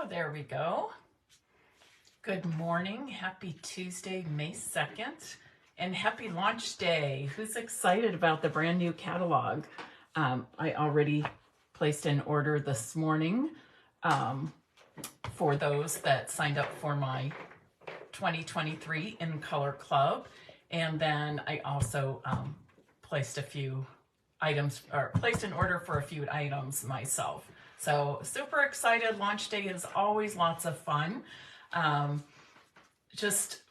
Oh, there we go. Good morning. Happy Tuesday, May 2nd, and happy launch day. Who's excited about the brand new catalog? I already placed an order this morning for those that signed up for my 2023 In Color Club. And then I also placed a few items, or placed an order for a few items myself. So super excited. Launch day is always lots of fun. Just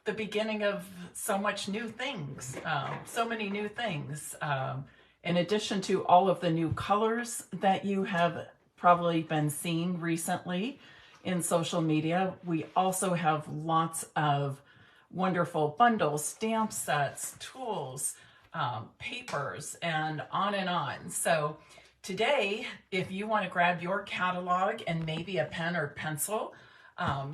the beginning of so much new things, so many new things. In addition to all of the new colors that you have probably been seeing recently in social media, we also have lots of wonderful bundles, stamp sets, tools, papers, and on and on. So today, if you want to grab your catalog and maybe a pen or pencil,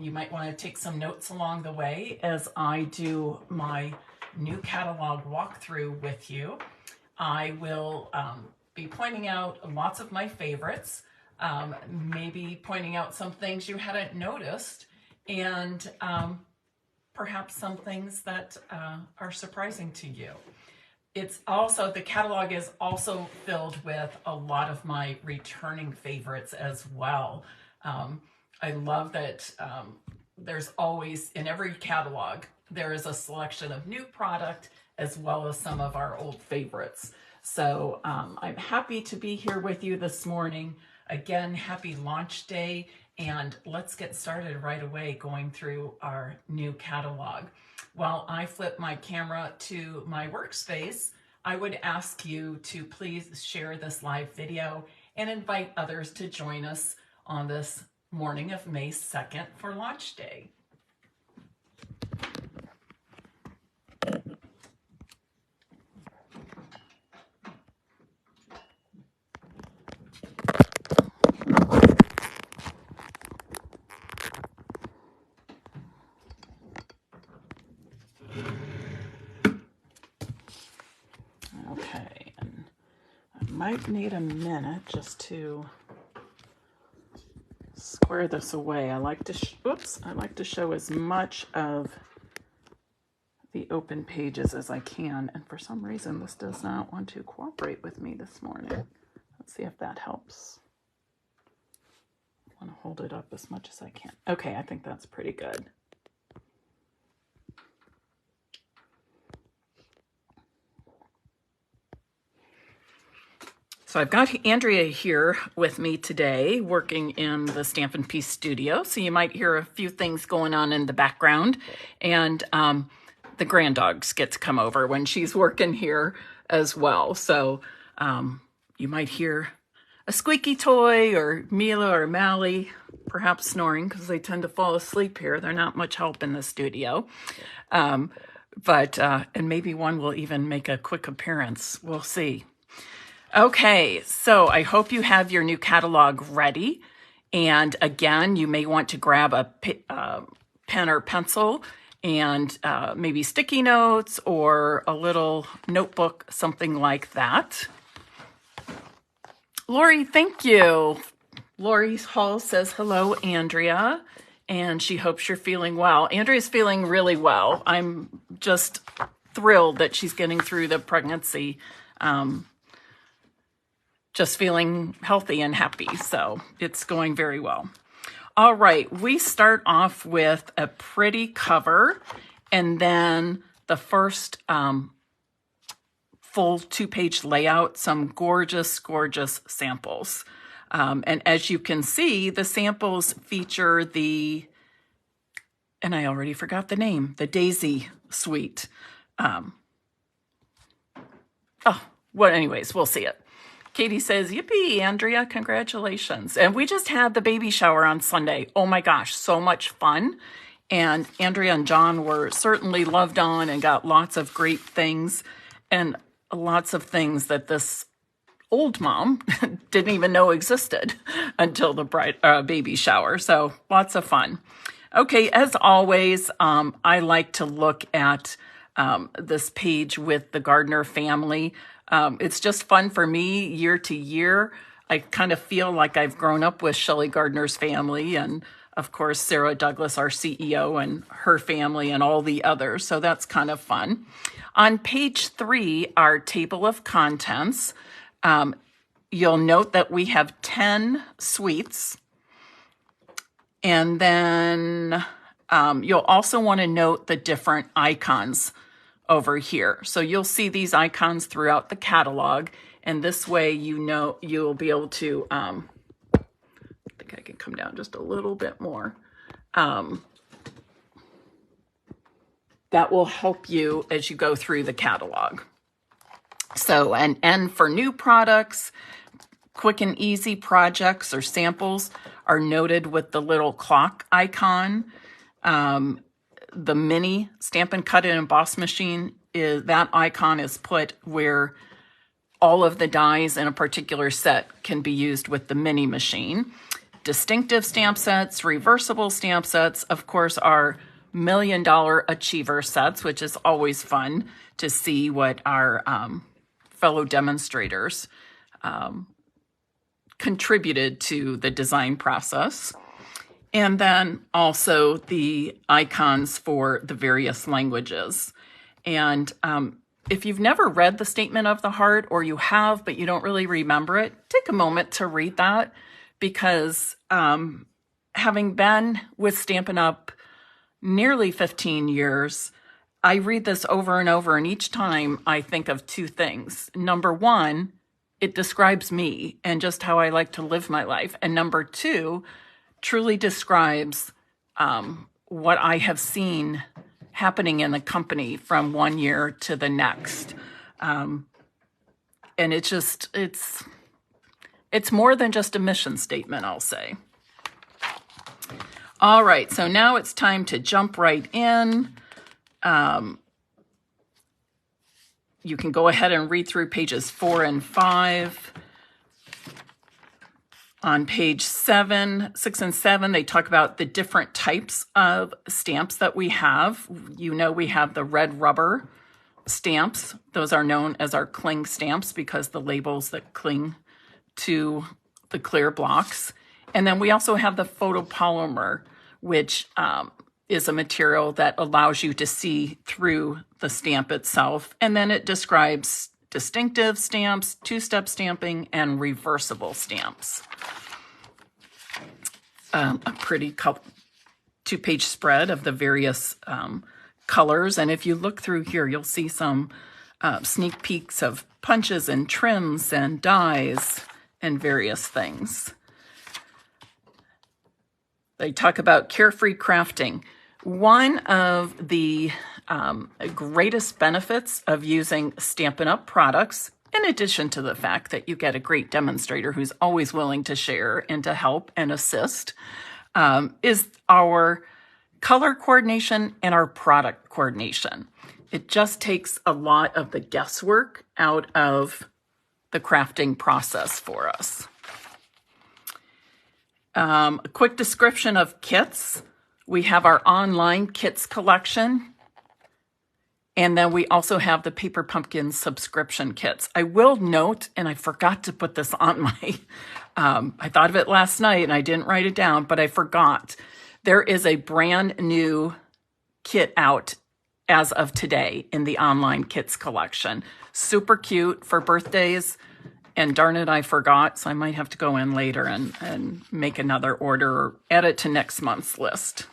you might want to take some notes along the way as I do my new catalog walkthrough with you. I will be pointing out lots of my favorites, maybe pointing out some things you hadn't noticed, and perhaps some things that are surprising to you. It's also, the catalog is also filled with a lot of my returning favorites as well. I love that there's always, in every catalog, there is a selection of new product as well as some of our old favorites. So I'm happy to be here with you this morning. Again, happy launch day, and let's get started right away going through our new catalog. While I flip my camera to my workspace, I would ask you to please share this live video and invite others to join us on this morning of May 2nd for launch day. Okay, and I might need a minute just to square this away. I like to show as much of the open pages as I can, and for some reason this does not want to cooperate with me this morning. Let's see if that helps. I want to hold it up as much as I can. Okay, I think that's pretty good. So I've got Andrea here with me today working in the Stampin' Up studio. So you might hear a few things going on in the background. And the granddogs get to come over when she's working here as well. So you might hear a squeaky toy or Mila or Mally perhaps snoring because they tend to fall asleep here. They're not much help in the studio. And maybe one will even make a quick appearance. We'll see. Okay, so I hope you have your new catalog ready. And again, you may want to grab a pen or pencil and maybe sticky notes or a little notebook, something like that. Lori, thank you. Lori Hall says, hello, Andrea, and she hopes you're feeling well. Andrea's feeling really well. I'm just thrilled that she's getting through the pregnancy, just feeling healthy and happy. So it's going very well. All right, we start off with a pretty cover and then the first full 2-page layout, some gorgeous, gorgeous samples. And as you can see, the samples feature the, and I already forgot the name, the Daisy Suite. Anyways, we'll see it. Katie says, yippee, Andrea, congratulations. And we just had the baby shower on Sunday. Oh my gosh, so much fun. And Andrea and John were certainly loved on and got lots of great things and lots of things that this old mom didn't even know existed until the baby shower. So lots of fun. Okay, as always, I like to look at this page with the Gardner family. It's just fun for me year to year. I kind of feel like I've grown up with Shelley Gardner's family, and of course, Sarah Douglas, our CEO, and her family and all the others. So that's kind of fun. On page 3, our table of contents, you'll note that we have 10 suites. And then you'll also want to note the different icons over here. So you'll see these icons throughout the catalog. And this way, you'll be able to, I think I can come down just a little bit more. That will help you as you go through the catalog. So an N for new products, quick and easy projects or samples are noted with the little clock icon. The mini Stampin' Cut and Emboss machine, that icon is put where all of the dies in a particular set can be used with the mini machine. Distinctive stamp sets, reversible stamp sets, of course, are $1 Million Achiever sets, which is always fun to see what our fellow demonstrators contributed to the design process. And then also the icons for the various languages. And if you've never read the Statement of the Heart, or you have, but you don't really remember it, take a moment to read that, because having been with Stampin' Up nearly 15 years, I read this over and over, and each time I think of two things. Number one, it describes me and just how I like to live my life. And number two, truly describes what I have seen happening in the company from one year to the next. And it's more than just a mission statement, I'll say. All right, so now it's time to jump right in. You can go ahead and read through pages 4 and 5. On page 6 and 7, they talk about the different types of stamps that we have. You know, we have the red rubber stamps. Those are known as our cling stamps because the labels that cling to the clear blocks. And then we also have the photopolymer, which is a material that allows you to see through the stamp itself. And then it describes distinctive stamps, two-step stamping, and reversible stamps. A pretty two-page spread of the various colors. And if you look through here, you'll see some sneak peeks of punches and trims and dies and various things. They talk about carefree crafting. One of the greatest benefits of using Stampin' Up! Products, in addition to the fact that you get a great demonstrator who's always willing to share and to help and assist, is our color coordination and our product coordination. It just takes a lot of the guesswork out of the crafting process for us. A quick description of kits. We have our online kits collection. And then we also have the Paper Pumpkin subscription kits. I will note, and I forgot to put this on my, I thought of it last night and I didn't write it down, but I forgot. There is a brand new kit out as of today in the online kits collection. Super cute for birthdays. And darn it, I forgot, so I might have to go in later and make another order or add it to next month's list.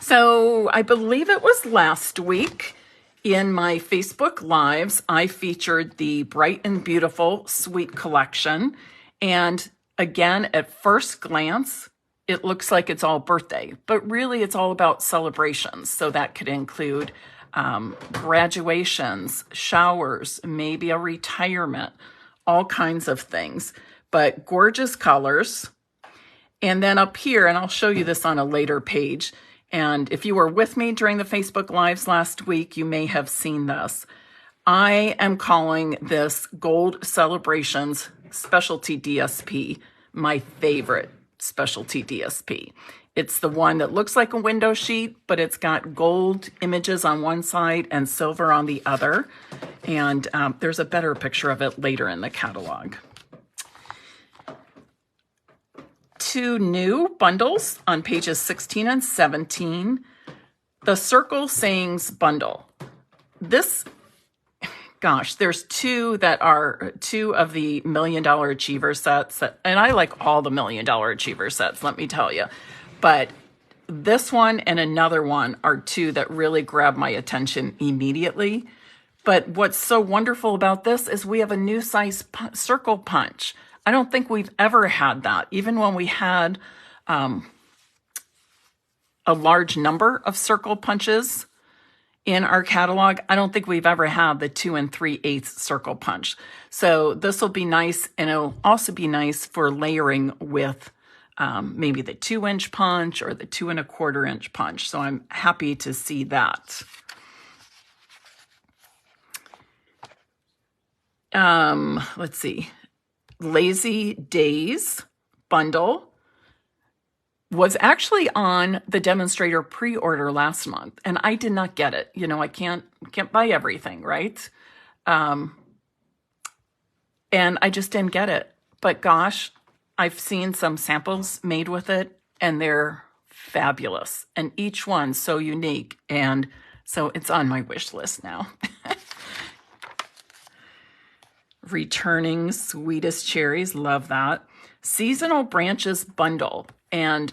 So I believe it was last week in my Facebook Lives, I featured the Bright and Beautiful Sweet Collection. And again, at first glance, it looks like it's all birthday, but really it's all about celebrations. So that could include graduations, showers, maybe a retirement, all kinds of things, but gorgeous colors. And then up here, and I'll show you this on a later page, and if you were with me during the Facebook Lives last week, you may have seen this. I am calling this Gold Celebrations Specialty DSP my favorite specialty DSP. It's the one that looks like a window sheet, but it's got gold images on one side and silver on the other. And there's a better picture of it later in the catalog. 2 new bundles on pages 16 and 17. The Circle Sayings bundle. This, gosh, there's 2 that are 2 of the $1 Million Achiever sets. And I like all the $1 Million Achiever sets, let me tell you. But this one and another one are 2 that really grab my attention immediately. But what's so wonderful about this is we have a new size circle punch. I don't think we've ever had that. Even when we had a large number of circle punches in our catalog, I don't think we've ever had the 2 3/8 circle punch. So this will be nice, and it'll also be nice for layering with maybe the 2-inch punch or the 2 1/4-inch punch. So I'm happy to see that. Let's see. Lazy Days bundle was actually on the demonstrator pre-order last month, and I did not get it. You know, I can't buy everything, right? And I just didn't get it. But gosh, I've seen some samples made with it, and they're fabulous, and each one so unique, and so it's on my wish list now. Returning Sweetest Cherries, love that. Seasonal Branches bundle, and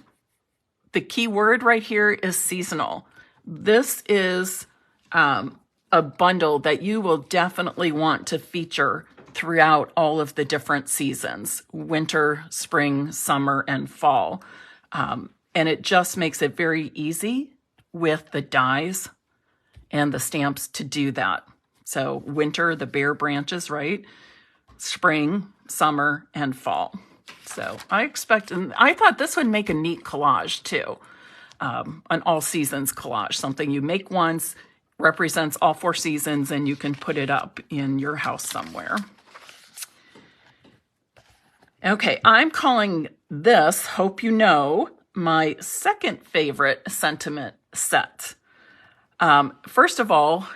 the key word right here is seasonal. This is a bundle that you will definitely want to feature throughout all of the different seasons: winter, spring, summer, and fall. And it just makes it very easy with the dies and the stamps to do that. So winter, the bare branches, right? Spring, summer, and fall. So I expect, and I thought this would make a neat collage too. An all seasons collage, something you make once, represents all 4 seasons, and you can put it up in your house somewhere. Okay, I'm calling this, hope you know, my second favorite sentiment set. First of all,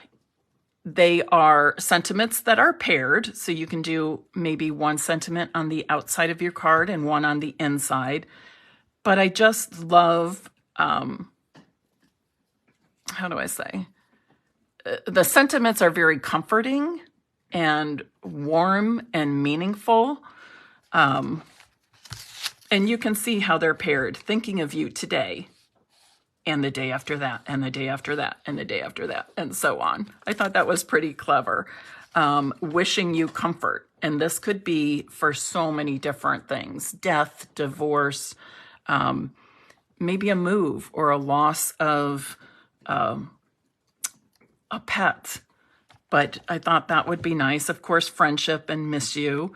they are sentiments that are paired, so you can do maybe one sentiment on the outside of your card and one on the inside. But I just love, how do I say? The sentiments are very comforting and warm and meaningful. And you can see how they're paired. Thinking of you today, and the day after that, and the day after that, and the day after that, and so on. I thought that was pretty clever. Wishing you comfort. And this could be for so many different things: death, divorce, maybe a move or a loss of a pet. But I thought that would be nice. Of course, friendship and miss you.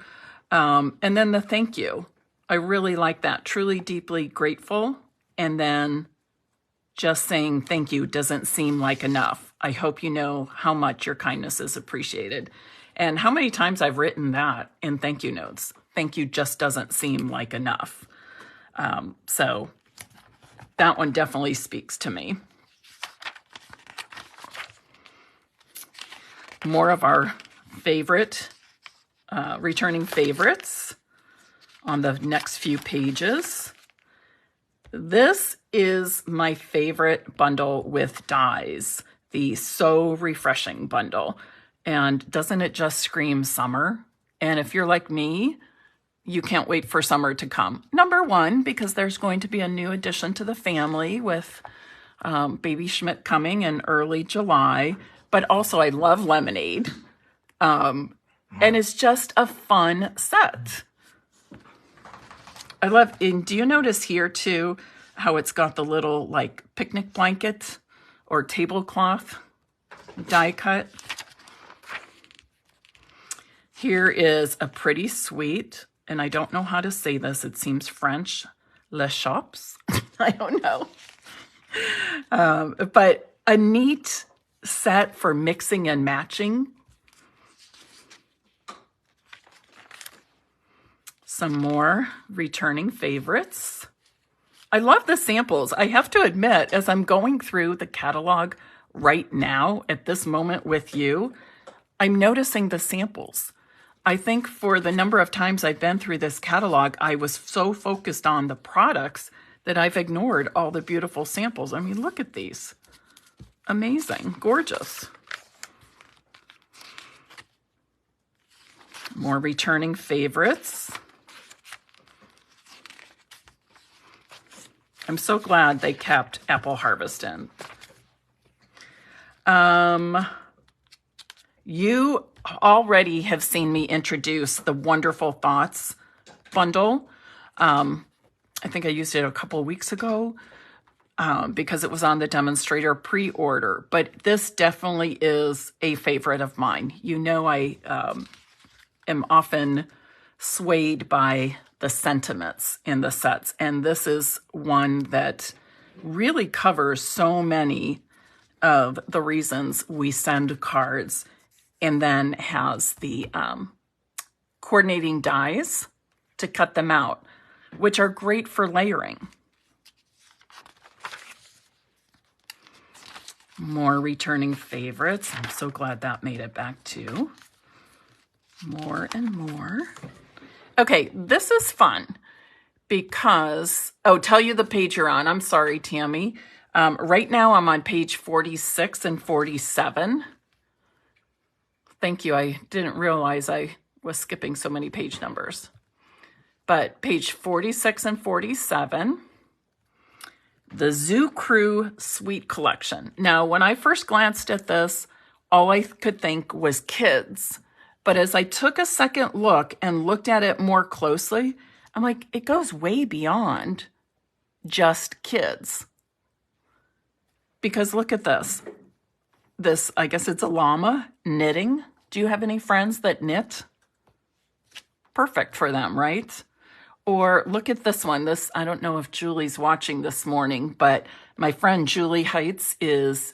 And then the thank you. I really like that. Truly, deeply grateful. And then just saying thank you doesn't seem like enough. I hope you know how much your kindness is appreciated. And how many times I've written that in thank you notes. Thank you just doesn't seem like enough. So that one definitely speaks to me. More of our favorite, returning favorites on the next few pages. This is my favorite bundle with dies, the So Refreshing bundle. And doesn't it just scream summer? And if you're like me, you can't wait for summer to come. Number one, because there's going to be a new addition to the family with Baby Schmidt coming in early July. But also I love lemonade. And it's just a fun set. I love, and do you notice here too, how it's got the little like picnic blanket or tablecloth die cut? Here is a pretty sweet, and I don't know how to say this, it seems French, Les Shops. I don't know. But a neat set for mixing and matching. Some more returning favorites. I love the samples. I have to admit, as I'm going through the catalog right now at this moment with you, I'm noticing the samples. I think for the number of times I've been through this catalog, I was so focused on the products that I've ignored all the beautiful samples. I mean, look at these. Amazing, gorgeous. More returning favorites. I'm so glad they kept Apple Harvest in. You already have seen me introduce the Wonderful Thoughts bundle. I think I used it a couple of weeks ago because it was on the demonstrator pre-order. But this definitely is a favorite of mine. You know, I am often swayed by the sentiments in the sets. And this is one that really covers so many of the reasons we send cards, and then has the coordinating dies to cut them out, which are great for layering. More returning favorites. I'm so glad that made it back too. More and more. Okay, this is fun because, tell you the page you're on. I'm sorry, Tammy. Right now I'm on page 46 and 47. Thank you. I didn't realize I was skipping so many page numbers. But page 46 and 47, the Zoo Crew Suite Collection. Now, when I first glanced at this, all I could think was kids. But as I took a second look and looked at it more closely, I'm like, it goes way beyond just kids. Because look at this. This, I guess it's a llama knitting. Do you have any friends that knit? Perfect for them, right? Or look at this one. This, I don't know if Julie's watching this morning, but my friend Julie Heights is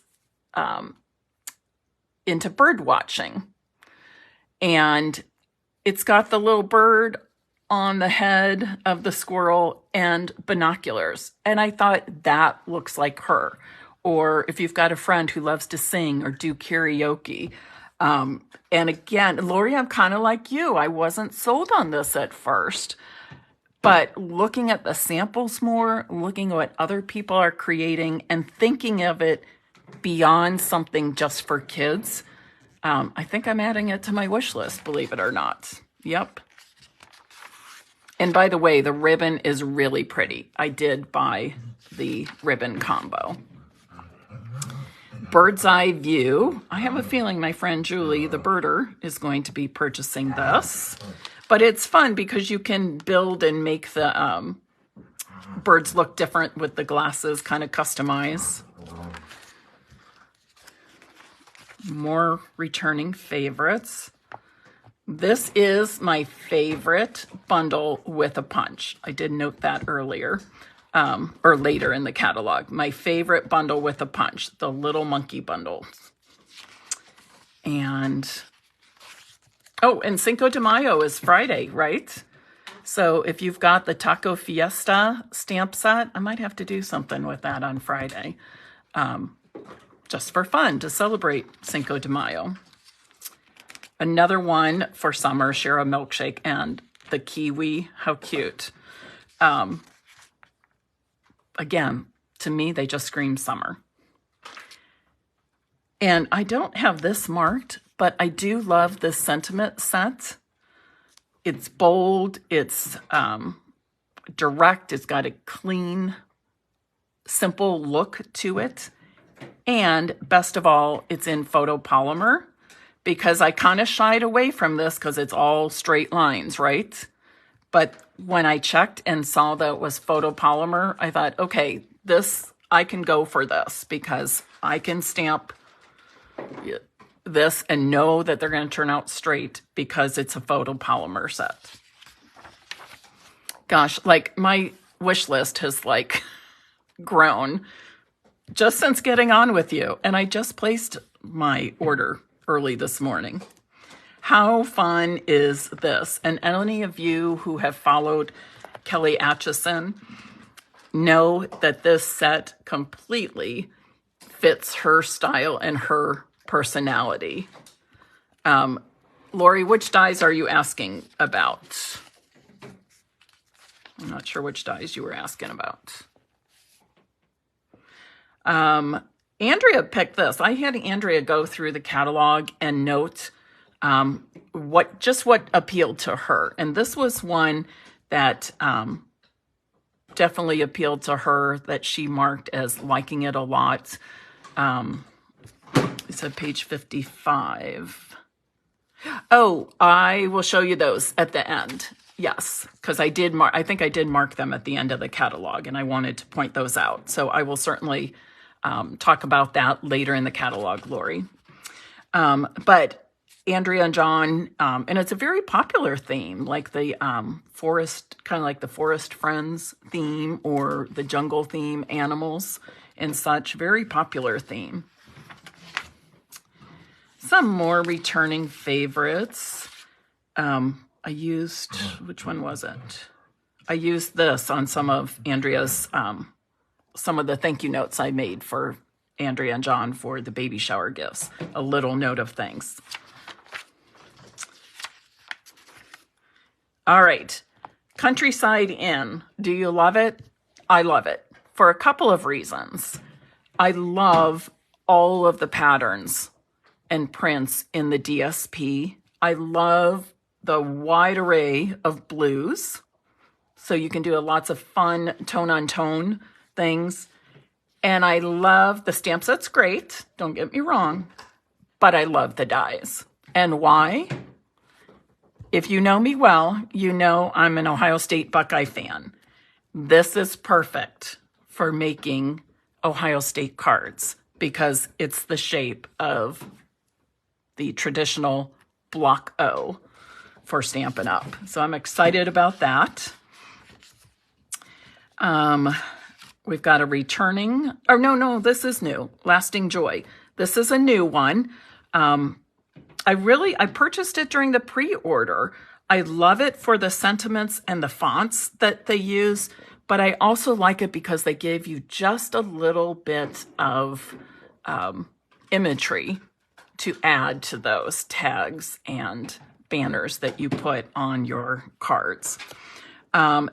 into bird watching. And it's got the little bird on the head of the squirrel and binoculars. And I thought that looks like her. Or if you've got a friend who loves to sing or do karaoke. And again, Lori, I'm kind of like you. I wasn't sold on this at first. But looking at the samples more, looking at what other people are creating and thinking of it beyond something just for kids, I think I'm adding it to my wish list, believe it or not. Yep. And by the way, the ribbon is really pretty. I did buy the ribbon combo. Bird's Eye View. I have a feeling my friend Julie, the birder, is going to be purchasing this. But it's fun because you can build and make the birds look different with the glasses, kind of customize. More returning favorites. This is my favorite bundle with a punch. I did note that earlier, or later in the catalog. My favorite bundle with a punch, the Little Monkey bundle. And, and Cinco de Mayo is Friday, right? So if you've got the Taco Fiesta stamp set, I might have to do something with that on Friday. Just for fun, to celebrate Cinco de Mayo. Another one for summer, share a milkshake and the kiwi. How cute. Again, to me, they just scream summer. And I don't have this marked, but I do love this sentiment set. It's bold, it's direct, it's got a clean, simple look to it. And best of all, it's in photopolymer, because I kind of shied away from this because it's all straight lines, right? But when I checked and saw that it was photopolymer, I thought, okay, I can go for this because I can stamp this and know that they're going to turn out straight because it's a photopolymer set. Gosh, like my wish list has like grown just since getting on with you. And I just placed my order early this morning. How fun is this? And any of you who have followed Kelly Atchison know that this set completely fits her style and her personality. Lori, which dies are you asking about? I'm not sure which dies you were asking about. Andrea picked this. I had Andrea go through the catalog and note what appealed to her. And this was one that definitely appealed to her, that she marked as liking it a lot. It's on page 55. Oh, I will show you those at the end. Yes, because I think I did mark them at the end of the catalog, and I wanted to point those out. So I will certainly talk about that later in the catalog, Lori. But Andrea and John, and it's a very popular theme, like the forest, kind of like the Forest Friends theme or the jungle theme, animals and such. Very popular theme. Some more returning favorites. I used, which one was it? I used this on some of Andrea's, some of the thank you notes I made for Andrea and John for the baby shower gifts. A little note of thanks. All right. Countryside Inn. Do you love it? I love it for a couple of reasons. I love all of the patterns and prints in the DSP. I love the wide array of blues. So you can do lots of fun tone-on-tone things. And I love the stamp set's great, don't get me wrong, but I love the dies. And why? If you know me well, you know I'm an Ohio State Buckeye fan. This is perfect for making Ohio State cards because it's the shape of the traditional block O for Stampin' Up. So I'm excited about that. We've got a returning, oh no, this is new, Lasting Joy. This is a new one. I purchased it during the pre-order. I love it for the sentiments and the fonts that they use, but I also like it because they give you just a little bit of imagery to add to those tags and banners that you put on your cards.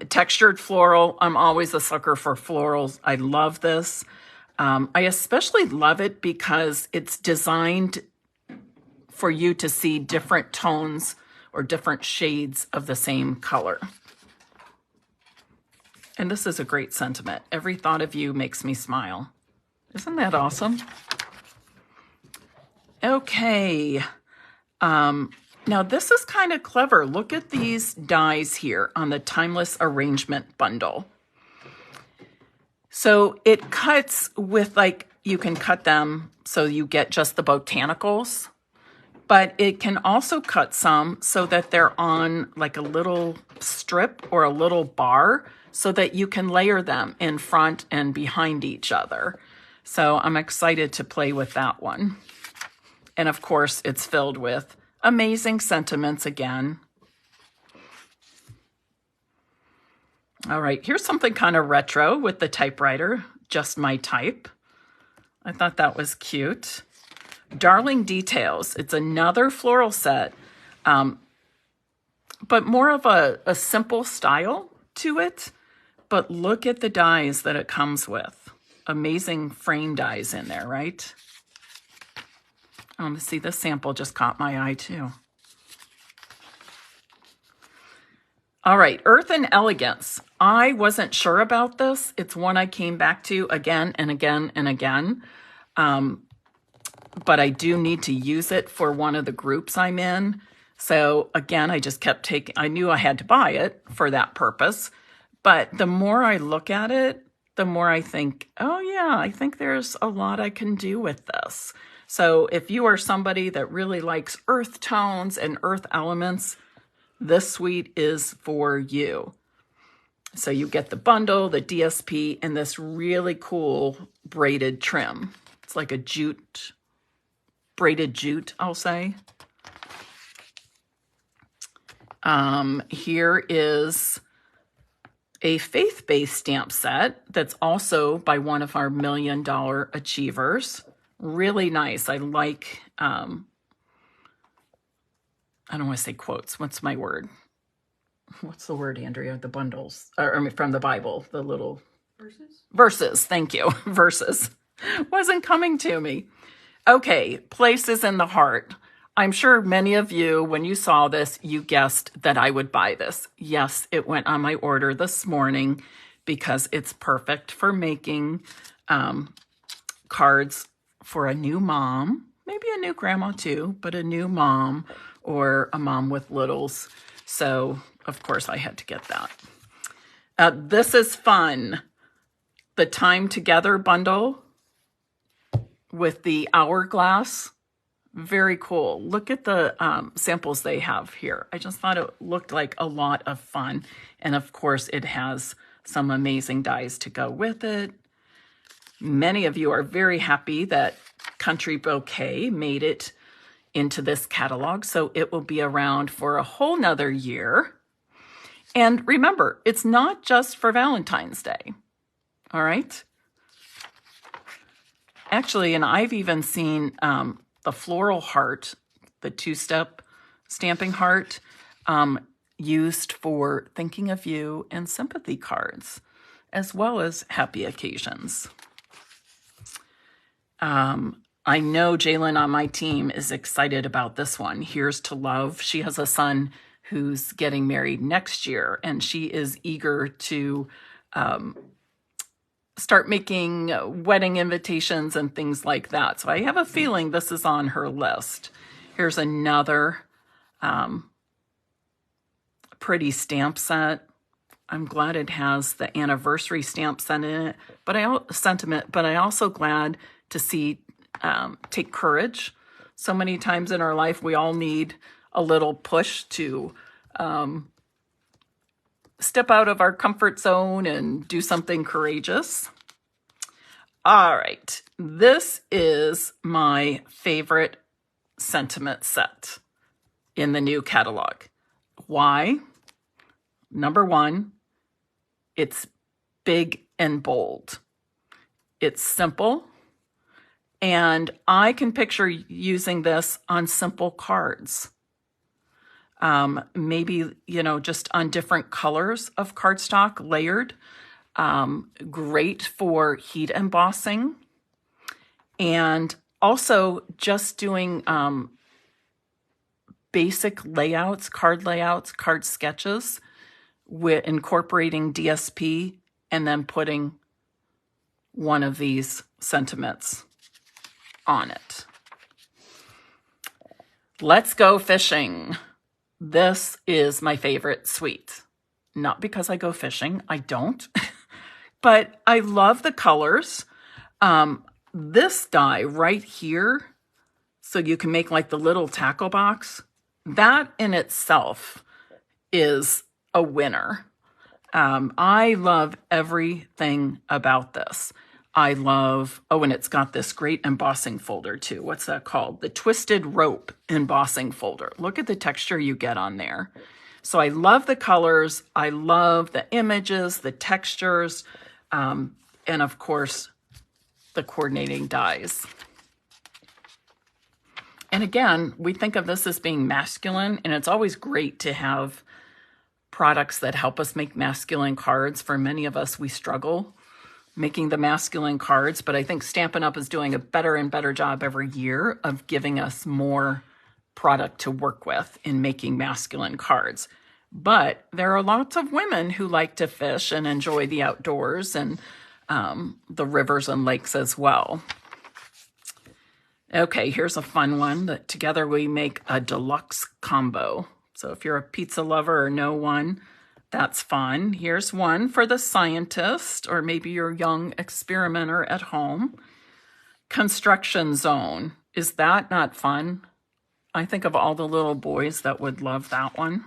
Textured floral. I'm always a sucker for florals. I love this. I especially love it because it's designed for you to see different tones or different shades of the same color. And this is a great sentiment. Every thought of you makes me smile. Isn't that awesome? Okay. Now this is kind of clever. Look at these dies here on the Timeless Arrangement bundle. So it cuts with, like, you can cut them so you get just the botanicals, but it can also cut some so that they're on like a little strip or a little bar so that you can layer them in front and behind each other. So I'm excited to play with that one. And of course, it's filled with amazing sentiments again. All right, here's something kind of retro with the typewriter, Just My Type. I thought that was cute. Darling Details. It's another floral set, but more of a simple style to it. But look at the dies that it comes with. Amazing frame dies in there, right? See, this sample just caught my eye too. All right, Earth and Elegance. I wasn't sure about this. It's one I came back to again and again and again. But I do need to use it for one of the groups I'm in. So again, I just kept taking, I knew I had to buy it for that purpose. But the more I look at it, the more I think, oh yeah, I think there's a lot I can do with this. So if you are somebody that really likes earth tones and earth elements, this suite is for you. So you get the bundle, the DSP, and this really cool braided trim. It's like a jute, braided jute, I'll say. Here is a faith-based stamp set that's also by one of our $1 Million Achievers. Really nice. I I don't want to say quotes. What's my word? What's the word, Andrea? The bundles, or I mean, from the Bible, the little verses. Verses. Thank you. Verses wasn't coming to me. Okay, places in the heart. I'm sure many of you, when you saw this, you guessed that I would buy this. Yes, it went on my order this morning because it's perfect for making cards for a new mom, maybe a new grandma too, but a new mom or a mom with littles. So, of course, I had to get that. This is fun. The Time Together bundle with the hourglass. Very cool. Look at the samples they have here. I just thought it looked like a lot of fun. And of course, it has some amazing dies to go with it. Many of you are very happy that Country Bouquet made it into this catalog, so it will be around for a whole nother year. And remember, it's not just for Valentine's Day. All right? Actually, and I've even seen the floral heart, the two-step stamping heart, used for thinking of you and sympathy cards, as well as happy occasions. I know Jalen on my team is excited about this one. Here's to Love. She has a son who's getting married next year, and she is eager to start making wedding invitations and things like that. So I have a feeling this is on her list. Here's another pretty stamp set. I'm glad it has the anniversary stamp set in it, but I also glad to see Take Courage. So many times in our life, we all need a little push to step out of our comfort zone and do something courageous. All right, this is my favorite sentiment set in the new catalog. Why? Number one, it's big and bold. It's simple. And I can picture using this on simple cards. Maybe, just on different colors of cardstock layered. Great for heat embossing. And also just doing basic layouts, card sketches, with incorporating DSP and then putting one of these sentiments on it. Let's go fishing. This is my favorite suite. Not because I go fishing, I don't, but I love the colors. This die right here, so you can make like the little tackle box, that in itself is a winner. I love everything about this. I love, and it's got this great embossing folder too. What's that called? The Twisted Rope embossing folder. Look at the texture you get on there. So I love the colors. I love the images, the textures, and of course, the coordinating dies. And again, we think of this as being masculine, and it's always great to have products that help us make masculine cards. For many of us, we struggle making the masculine cards, but I think Stampin' Up! Is doing a better and better job every year of giving us more product to work with in making masculine cards. But there are lots of women who like to fish and enjoy the outdoors and the rivers and lakes as well. Okay, here's a fun one that together we make a deluxe combo. So if you're a pizza lover or know one, that's fun. Here's one for the scientist or maybe your young experimenter at home. Construction zone. Is that not fun? I think of all the little boys that would love that one.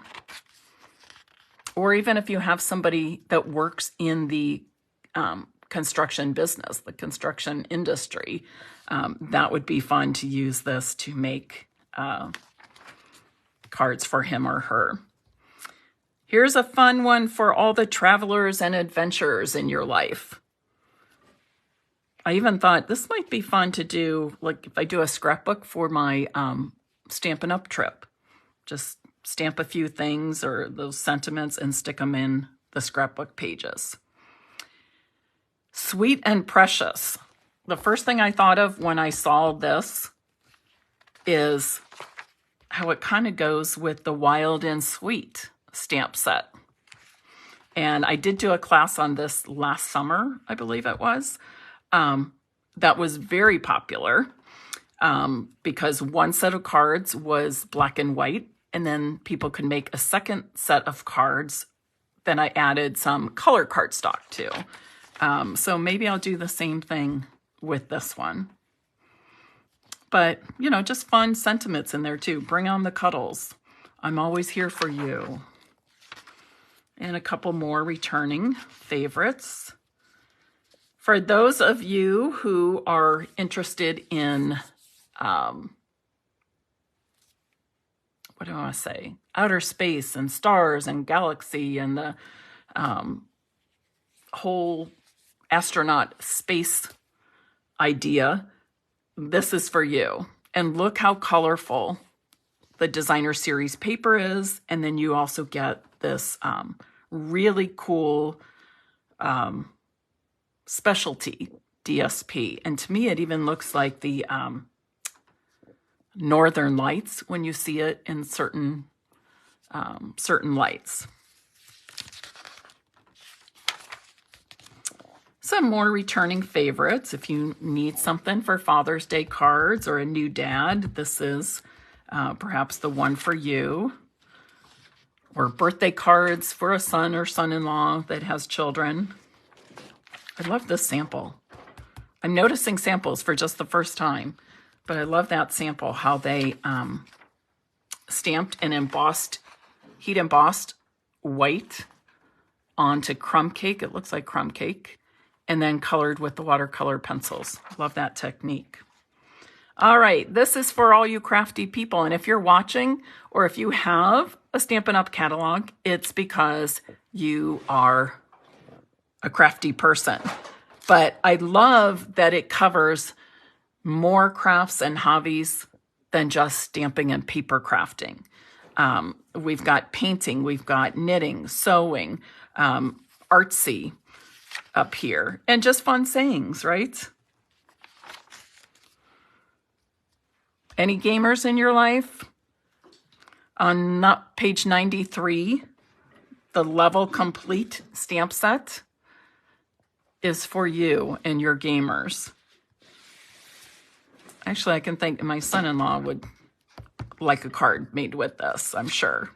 Or even if you have somebody that works in the construction business, the construction industry, that would be fun to use this to make cards for him or her. Here's a fun one for all the travelers and adventurers in your life. I even thought this might be fun to do, like if I do a scrapbook for my Stampin' Up! Trip. Just stamp a few things or those sentiments and stick them in the scrapbook pages. Sweet and Precious. The first thing I thought of when I saw this is how it kind of goes with the Wild and Sweet stamp set. And I did do a class on this last summer, I believe it was. That was very popular because one set of cards was black and white, and then people could make a second set of cards. Then I added some color cardstock too. So maybe I'll do the same thing with this one. But, you know, just fun sentiments in there too. Bring on the cuddles. I'm always here for you. And a couple more returning favorites. For those of you who are interested in, what do I want to say? Outer space and stars and galaxy and the whole astronaut space idea, this is for you. And look how colorful the designer series paper is. And then you also get this really cool specialty DSP. And to me, it even looks like the Northern Lights when you see it in certain lights. Some more returning favorites. If you need something for Father's Day cards or a new dad, this is perhaps the one for you. Or birthday cards for a son or son-in-law that has children. I love this sample. I'm noticing samples for just the first time, but I love that sample, how they stamped and embossed, heat embossed white onto crumb cake. It looks like crumb cake. And then colored with the watercolor pencils. Love that technique. All right, this is for all you crafty people. And if you're watching or if you have a Stampin' Up! Catalog, it's because you are a crafty person. But I love that it covers more crafts and hobbies than just stamping and paper crafting. We've got painting, we've got knitting, sewing, artsy up here, and just fun sayings, right? Any gamers in your life? On page 93, the Level Complete stamp set is for you and your gamers. Actually, I can think my son-in-law would like a card made with this, I'm sure.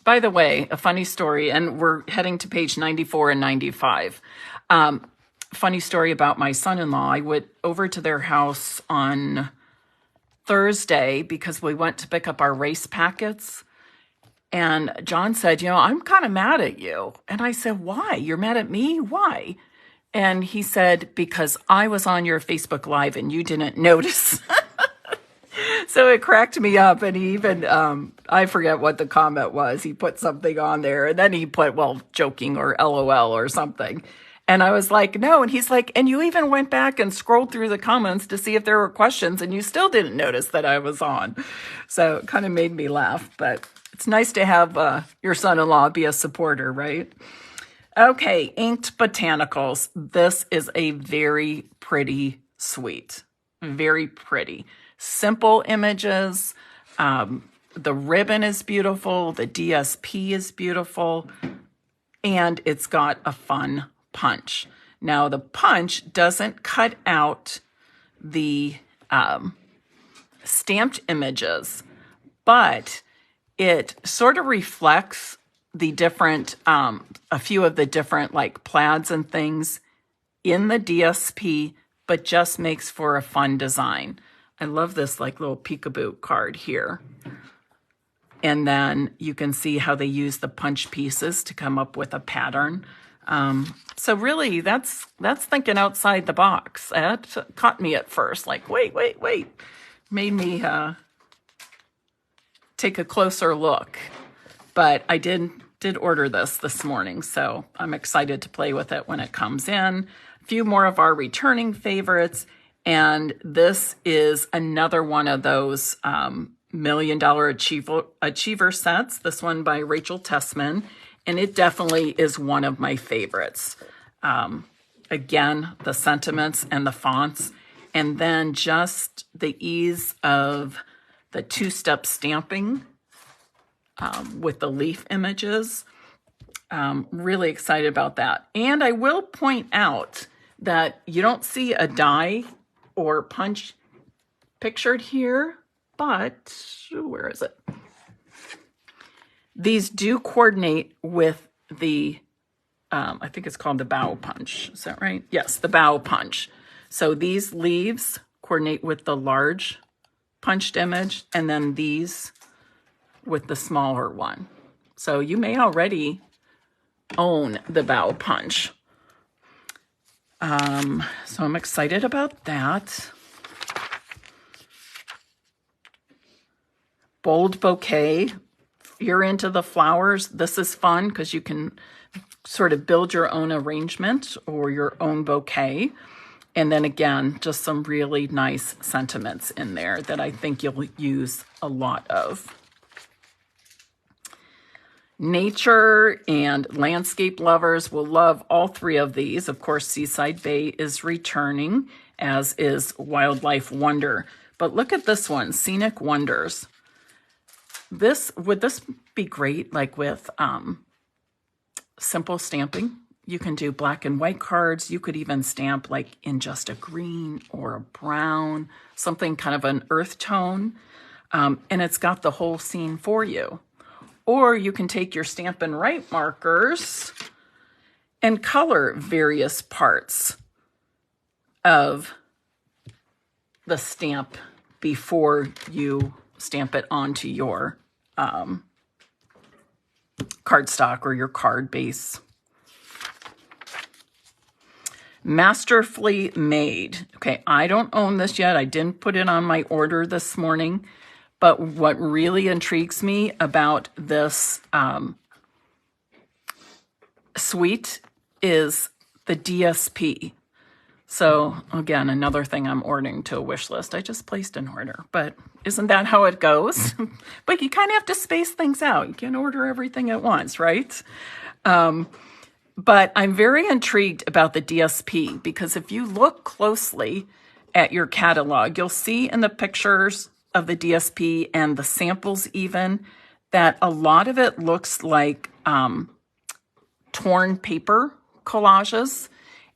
By the way, a funny story, and we're heading to page 94 and 95. Funny story about my son-in-law. I went over to their house on Thursday because we went to pick up our race packets. And John said, you know, I'm kind of mad at you. And I said, why? You're mad at me? Why? And he said, because I was on your Facebook Live and you didn't notice. So it cracked me up. And he even, I forget what the comment was. He put something on there and then he put, well, joking or LOL or something. And I was like, no. And he's like, and you even went back and scrolled through the comments to see if there were questions and you still didn't notice that I was on. So it kind of made me laugh, but it's nice to have your son-in-law be a supporter, right? Okay, Inked Botanicals. This is a very pretty suite. Very pretty. Simple images. The ribbon is beautiful. The DSP is beautiful. And it's got a fun punch. Now, the punch doesn't cut out the stamped images, but it sort of reflects the different, a few of the different like plaids and things in the DSP, but just makes for a fun design. I love this like little peekaboo card here. And then you can see how they use the punch pieces to come up with a pattern. So really that's thinking outside the box. That caught me at first, like, wait. Made me take a closer look. But I did order this morning, so I'm excited to play with it when it comes in. A few more of our returning favorites. And this is another one of those $1 Million Achiever sets. This one by Rachel Tessman. And it definitely is one of my favorites. Again, the sentiments and the fonts. And then just the ease of the two-step stamping with the leaf images. Really excited about that. And I will point out that you don't see a die or punch pictured here, but where is it? These do coordinate with the, I think it's called the bow punch. Is that right? Yes, the bow punch. So these leaves coordinate with the large punched image, and then these with the smaller one. So you may already own the bow punch. So I'm excited about that. Bold bouquet. If you're into the flowers, this is fun because you can sort of build your own arrangement or your own bouquet. And then again, just some really nice sentiments in there that I think you'll use a lot of. Nature and landscape lovers will love all three of these. Of course, Seaside Bay is returning, as is Wildlife Wonder. But look at this one, Scenic Wonders. Would this be great, like with simple stamping? You can do black and white cards. You could even stamp like in just a green or a brown, something kind of an earth tone. And it's got the whole scene for you. Or you can take your Stampin' Write markers and color various parts of the stamp before you stamp it onto your cardstock or your card base. Masterfully Made. Okay, I don't own this yet. I didn't put it on my order this morning. But what really intrigues me about this suite is the DSP. So again, another thing I'm ordering to a wish list. I just placed an order, but isn't that how it goes? But you kind of have to space things out. You can't order everything at once, right? But I'm very intrigued about the DSP because if you look closely at your catalog, you'll see in the pictures of the DSP and the samples even, that a lot of it looks like torn paper collages.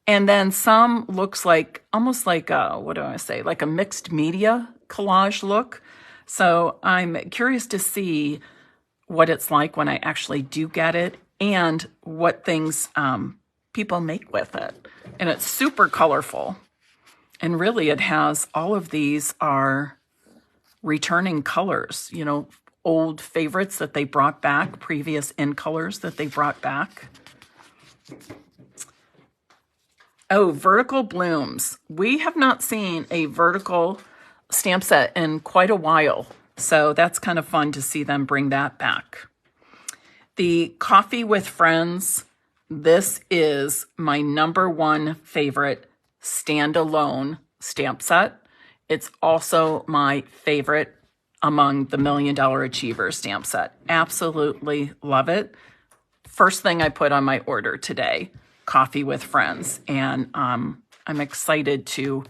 And then some looks like, almost like what do I say, like a mixed media collage look. So I'm curious to see what it's like when I actually do get it and what things people make with it. And it's super colorful. And really it has, all of these are returning colors, you know, old favorites that they brought back, previous in colors that they brought back. Oh, vertical blooms. We have not seen a vertical stamp set in quite a while, so that's kind of fun to see them bring that back. The Coffee with Friends. This is my #1 favorite standalone stamp set. It's also my favorite among the $1 Million Achiever stamp set. Absolutely love it. First thing I put on my order today, Coffee with Friends. And I'm excited to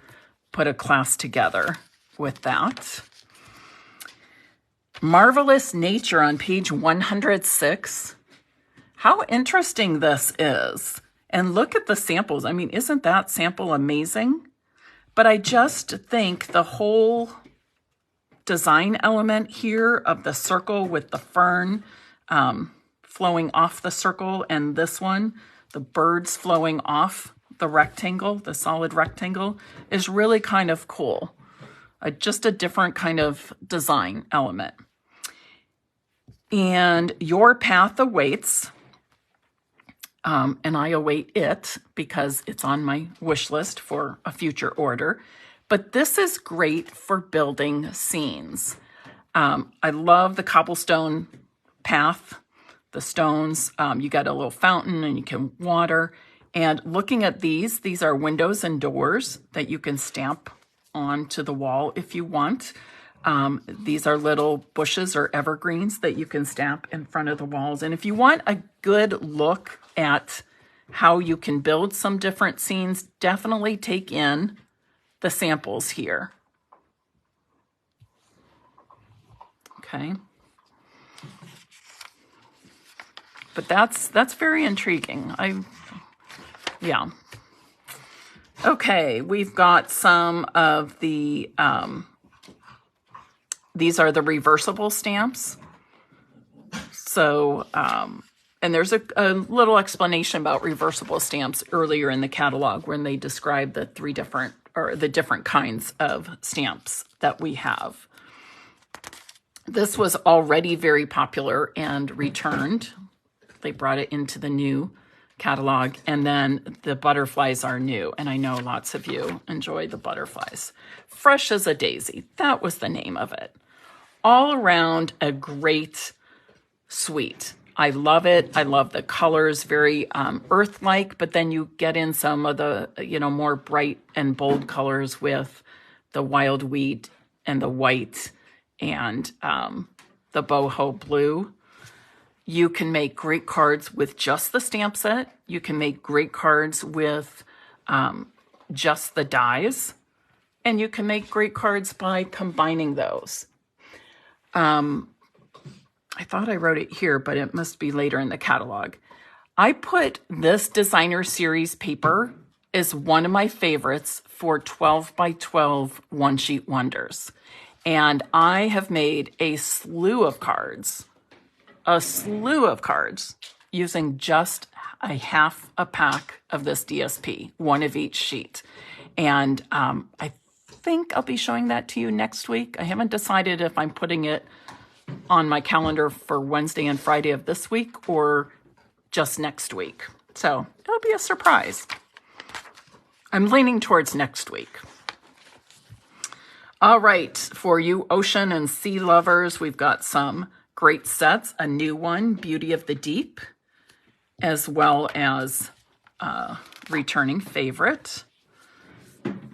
put a class together with that. Marvelous Nature on page 106. How interesting this is. And look at the samples. I mean, isn't that sample amazing? But I just think the whole design element here of the circle with the fern flowing off the circle, and this one, the birds flowing off the rectangle, the solid rectangle, is really kind of cool. Just a different kind of design element. And Your Path Awaits. And I await it because it's on my wish list for a future order. But this is great for building scenes. I love the cobblestone path, the stones. You got a little fountain and you can water. And looking at these are windows and doors that you can stamp onto the wall if you want. These are little bushes or evergreens that you can stamp in front of the walls. And if you want a good look at how you can build some different scenes, definitely take in the samples here. Okay. But that's very intriguing. Yeah. Okay, we've got some of the, these are the reversible stamps. So, and there's a little explanation about reversible stamps earlier in the catalog when they describe the different kinds of stamps that we have. This was already very popular and returned. They brought it into the new catalog, and then the butterflies are new, and I know lots of you enjoy the butterflies. Fresh as a Daisy, that was the name of it. All around a great suite. I love it. I love the colors, very earth-like, but then you get in some of the, more bright and bold colors with the wild wheat and the white and the boho blue. You can make great cards with just the stamp set. You can make great cards with just the dies. And you can make great cards by combining those. I thought I wrote it here, but it must be later in the catalog. I put this designer series paper as one of my favorites for 12 by 12 one-sheet wonders. And I have made a slew of cards using just a half a pack of this DSP, one of each sheet. And I think I'll be showing that to you next week. I haven't decided if I'm putting it on my calendar for Wednesday and Friday of this week or just next week. So it'll be a surprise. I'm leaning towards next week. All right, for you ocean and sea lovers, we've got some great sets. A new one, Beauty of the Deep, as well as returning favorite.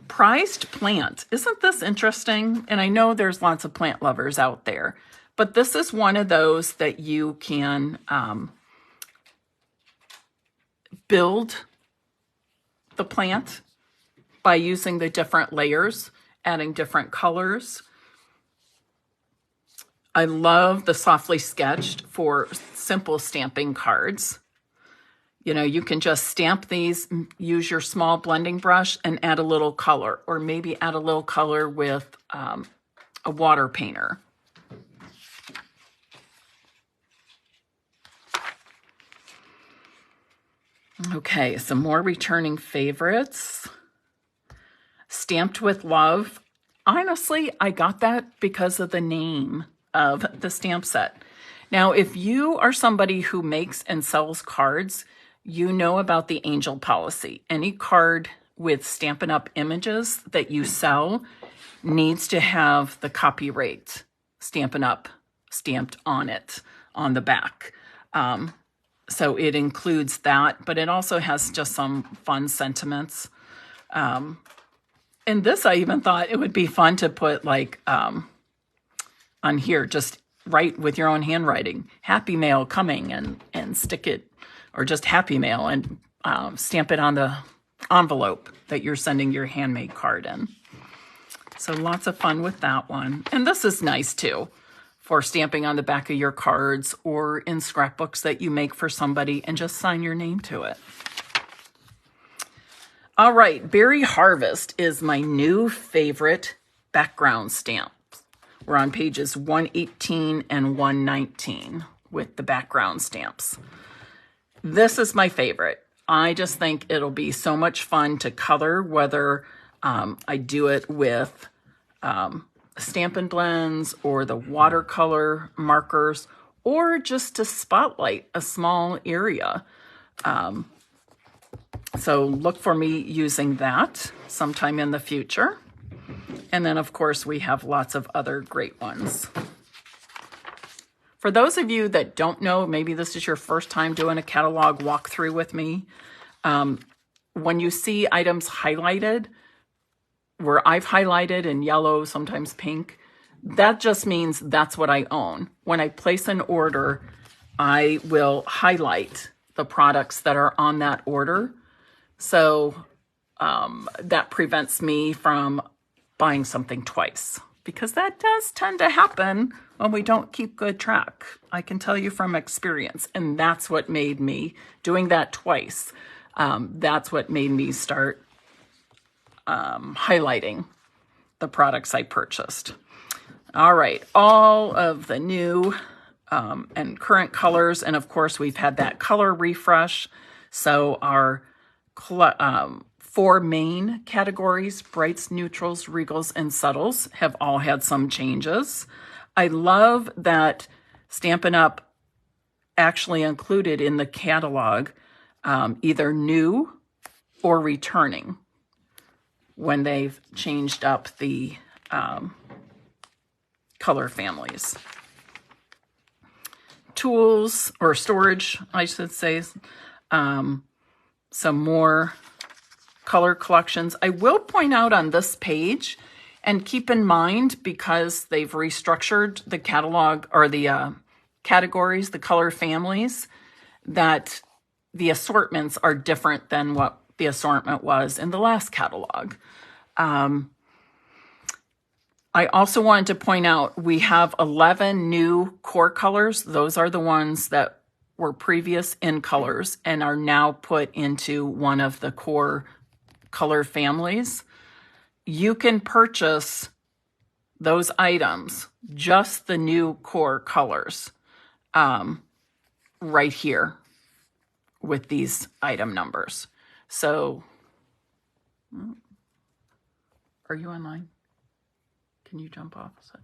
Prized Plant. Isn't this interesting? And I know there's lots of plant lovers out there, but this is one of those that you can build the plant by using the different layers, adding different colors. I love the softly sketched for simple stamping cards. You can just stamp these, use your small blending brush and add a little color, or maybe add a little color with a water painter. Okay, some more returning favorites. Stamped with Love. Honestly, I got that because of the name of the stamp set. Now, if you are somebody who makes and sells cards, you know about the angel policy. Any card with Stampin' Up images that you sell needs to have the copyright Stampin' Up stamped on it, on the back. So it includes that, but it also has just some fun sentiments. And this, I even thought it would be fun to put like on here, just write with your own handwriting, happy mail coming, and stick it, or just happy mail, and stamp it on the envelope that you're sending your handmade card in. So lots of fun with that one. And this is nice too, for stamping on the back of your cards or in scrapbooks that you make for somebody and just sign your name to it. All right, Berry Harvest is my new favorite background stamp. We're on pages 118 and 119 with the background stamps. This is my favorite. I just think it'll be so much fun to color, whether I do it with Stampin' Blends or the watercolor markers, or just to spotlight a small area. So look for me using that sometime in the future. And then, of course, we have lots of other great ones. For those of you that don't know, maybe this is your first time doing a catalog walkthrough with me. When you see items highlighted, where I've highlighted in yellow, sometimes pink, that just means that's what I own. When I place an order, I will highlight the products that are on that order. So that prevents me from buying something twice, because that does tend to happen when we don't keep good track. I can tell you from experience, and that's what made me, doing that twice, that's what made me start highlighting the products I purchased. All right, all of the new and current colors, and of course we've had that color refresh. So our 4 main categories, brights, neutrals, regals, and subtles, have all had some changes. I love that Stampin' Up! Actually included in the catalog either new or returning when they've changed up the color families. Tools, or storage, I should say, some more color collections. I will point out on this page, and keep in mind, because they've restructured the catalog, or the categories, the color families, that the assortments are different than what the assortment was in the last catalog. I also wanted to point out we have 11 new core colors. Those are the ones that were previous in colors and are now put into one of the core color families. You can purchase those items, just the new core colors, right here with these item numbers. So, are you online? Can you jump off a sec?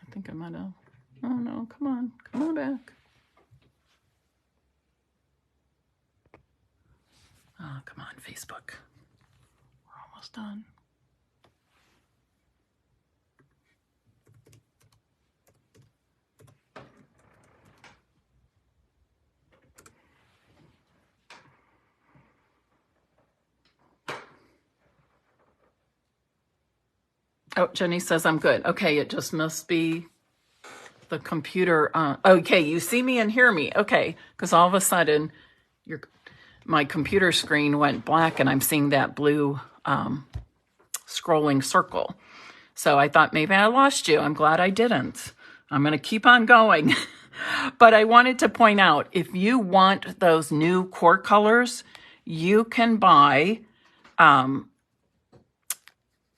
I think I might have. Oh no, come on back. Oh, come on, Facebook. We're almost done. Oh, Jenny says I'm good. Okay, it just must be the computer. Okay, you see me and hear me. Okay, because all of a sudden my computer screen went black and I'm seeing that blue scrolling circle. So I thought maybe I lost you. I'm glad I didn't. I'm going to keep on going. But I wanted to point out, if you want those new core colors, you can buy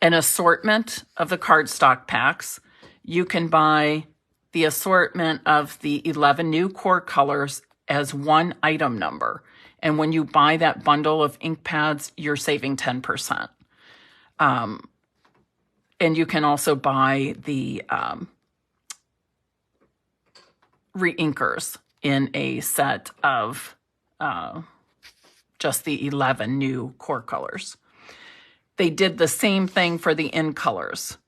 an assortment of the cardstock packs. You can buy the assortment of the 11 new core colors as one item number. And when you buy that bundle of ink pads, you're saving 10%. And you can also buy the re-inkers in a set of just the 11 new core colors. They did the same thing for the in colors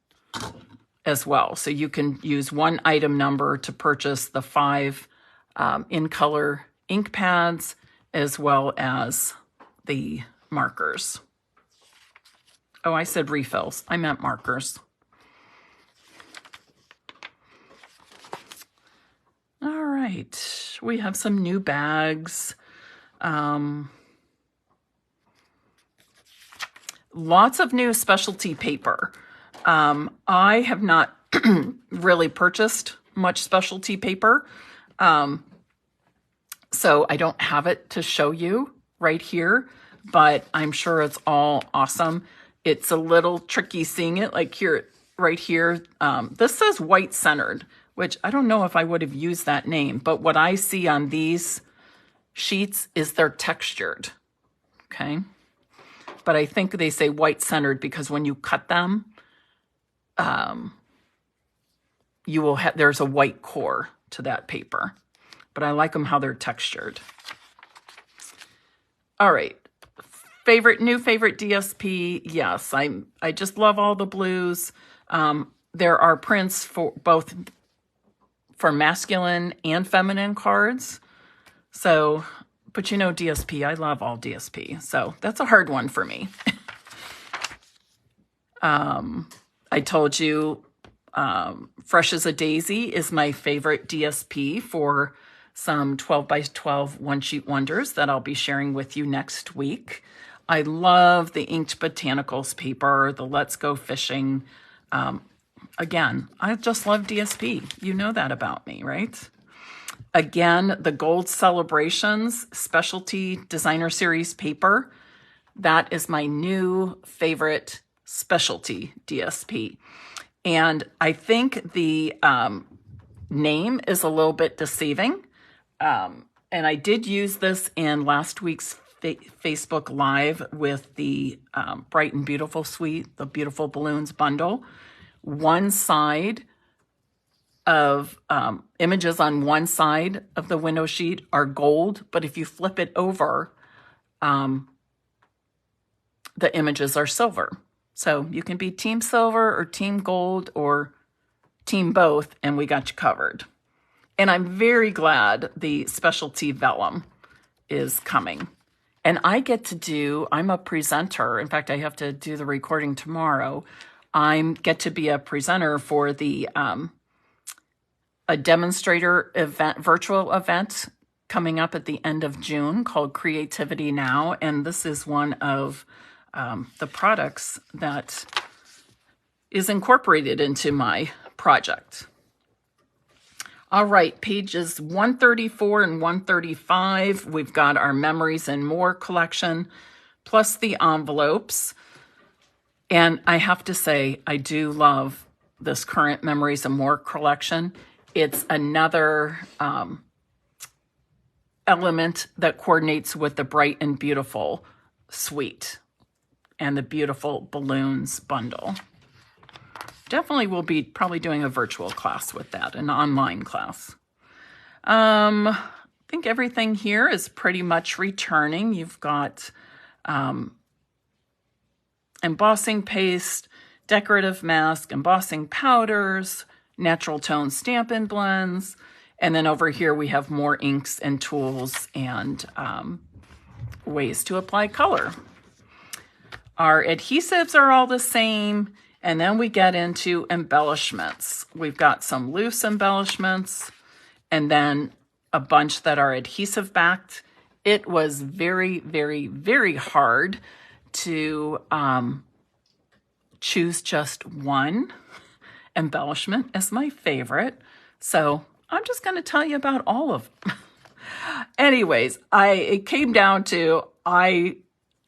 as well. So you can use one item number to purchase the 5 in color ink pads, as well as the markers. Oh, I said refills. I meant markers. All right. We have some new bags. Lots of new specialty paper. I have not really purchased much specialty paper. So I don't have it to show you right here, but I'm sure it's all awesome. It's a little tricky seeing it, like here, right here. This says white centered, which I don't know if I would have used that name, but what I see on these sheets is they're textured, okay? But I think they say white centered because when you cut them, you will have, there's a white core to that paper. But I like them how they're textured. All right. New favorite DSP. Yes, I just love all the blues. There are prints for both for masculine and feminine cards. So But you know DSP, I love all DSP, so that's a hard one for me. I told you Fresh as a Daisy is my favorite DSP for some 12 by 12 one-sheet wonders that I'll be sharing with you next week. I love the inked botanicals paper, the Let's Go Fishing. Again, I just love DSP. You know that about me, right? Again, the Gold Celebrations Specialty Designer Series paper. That is my new favorite specialty DSP. And I think the name is a little bit deceiving. And I did use this in last week's Facebook Live with the Bright and Beautiful Suite, the Beautiful Balloons bundle. One side of images on one side of the window sheet are gold, but if you flip it over, the images are silver. So you can be team silver or team gold or team both, and we got you covered. And I'm very glad the specialty vellum is coming. And I get to do, I'm a presenter. In fact, I have to do the recording tomorrow. I get to be a presenter for the a demonstrator event, virtual event coming up at the end of June called Creativity Now. And this is one of the products that is incorporated into my project. All right, pages 134 and 135, we've got our Memories and More collection, plus the envelopes. And I have to say, I do love this current Memories and More collection. It's another element that coordinates with the Bright and Beautiful suite and the Beautiful Balloons bundle. Definitely will be probably doing a virtual class with that, an online class. I think everything here is pretty much returning. You've got embossing paste, decorative mask, embossing powders, natural tone Stampin' blends, and then over here we have more inks and tools and ways to apply color. Our adhesives are all the same, and then we get into embellishments. We've got some loose embellishments, and then a bunch that are adhesive backed. It was very, very, very hard to choose just one embellishment as my favorite. So I'm just going to tell you about all of them. Anyways, it came down to I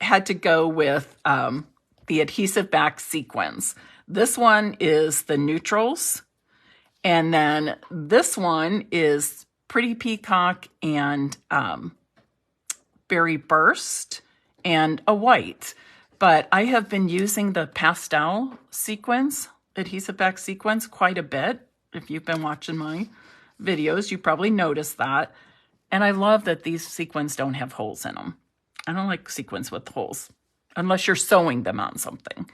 had to go with the adhesive back sequins. This one is the neutrals, and then this one is Pretty Peacock and Berry Burst and a white. But I have been using the pastel sequins, adhesive back sequins, quite a bit. If you've been watching my videos, you probably noticed that. And I love that these sequins don't have holes in them. I don't like sequins with holes, unless you're sewing them on something.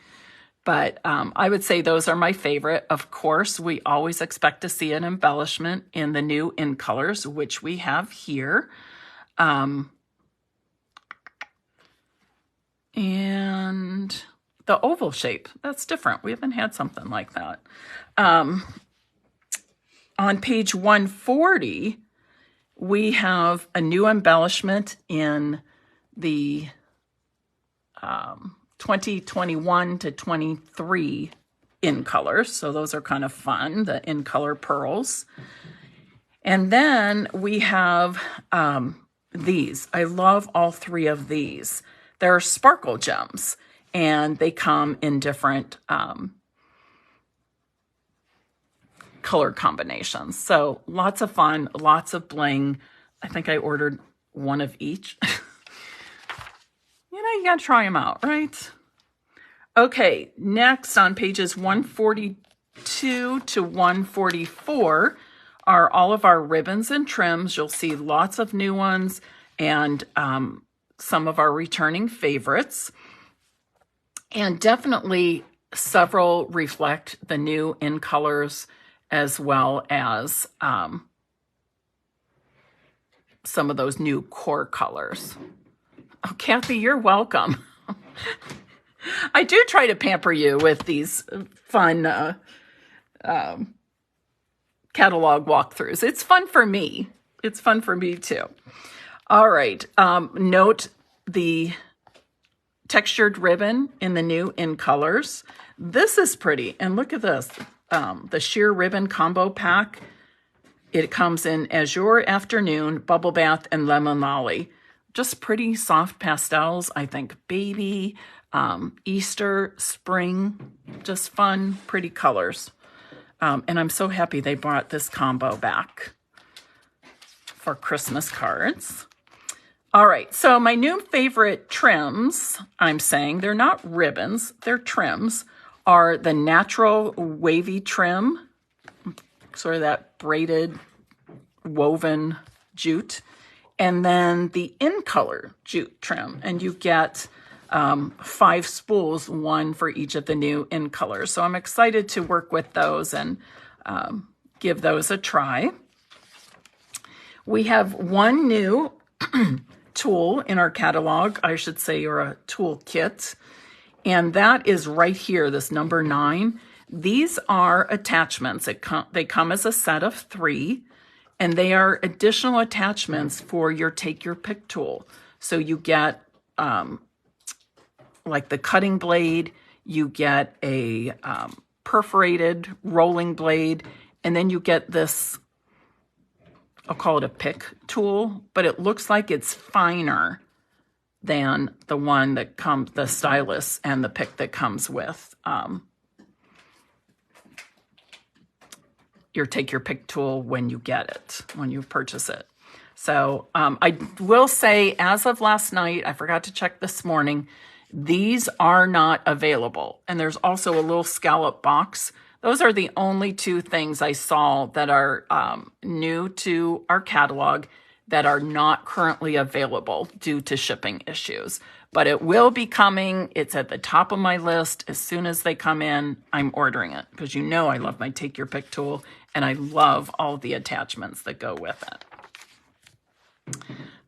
But I would say those are my favorite. Of course, we always expect to see an embellishment in the new In Colors, which we have here. And the oval shape, that's different. We haven't had something like that. On page 140, we have a new embellishment in the 2021 to 23 In Colors. So those are kind of fun, the In Color pearls. And then we have these. I love all three of these. They're sparkle gems, and they come in different color combinations. So lots of fun, lots of bling. I think I ordered one of each. You got to try them out, right? Okay, next on pages 142 to 144 are all of our ribbons and trims. You'll see lots of new ones and some of our returning favorites. And definitely several reflect the new In Colors, as well as some of those new core colors. Oh, Kathy, you're welcome. I do try to pamper you with these fun catalog walkthroughs. It's fun for me. It's fun for me too. All right. Note the textured ribbon in the new in colors. This is pretty. And look at this. The sheer ribbon combo pack. It comes in Azure Afternoon, Bubble Bath, and Lemon Lolly. Just pretty soft pastels. I think baby, Easter, spring, just fun, pretty colors. And I'm so happy they brought this combo back for Christmas cards. All right, so my new favorite trims, I'm saying, they're not ribbons, they're trims, are the natural wavy trim, sort of that braided woven jute, and then the in color jute trim. And you get 5 spools, 1 for each of the new in colors. So I'm excited to work with those and give those a try. We have one new tool in our catalog, I should say, or a tool kit, and that is right here, this number 9. These are attachments. They come as a set of 3, and they are additional attachments for your Take Your Pick tool. So you get like the cutting blade, you get a perforated rolling blade, and then you get this, I'll call it a pick tool, but it looks like it's finer than the one that comes, the stylus and the pick that comes with your Take Your Pick tool when you get it, when you purchase it. So I will say, as of last night, I forgot to check this morning, these are not available. And there's also a little scallop box. Those are the only 2 things I saw that are new to our catalog that are not currently available due to shipping issues. But it will be coming. It's at the top of my list. As soon as they come in, I'm ordering it, because you know I love my Take Your Pick tool, and I love all the attachments that go with it.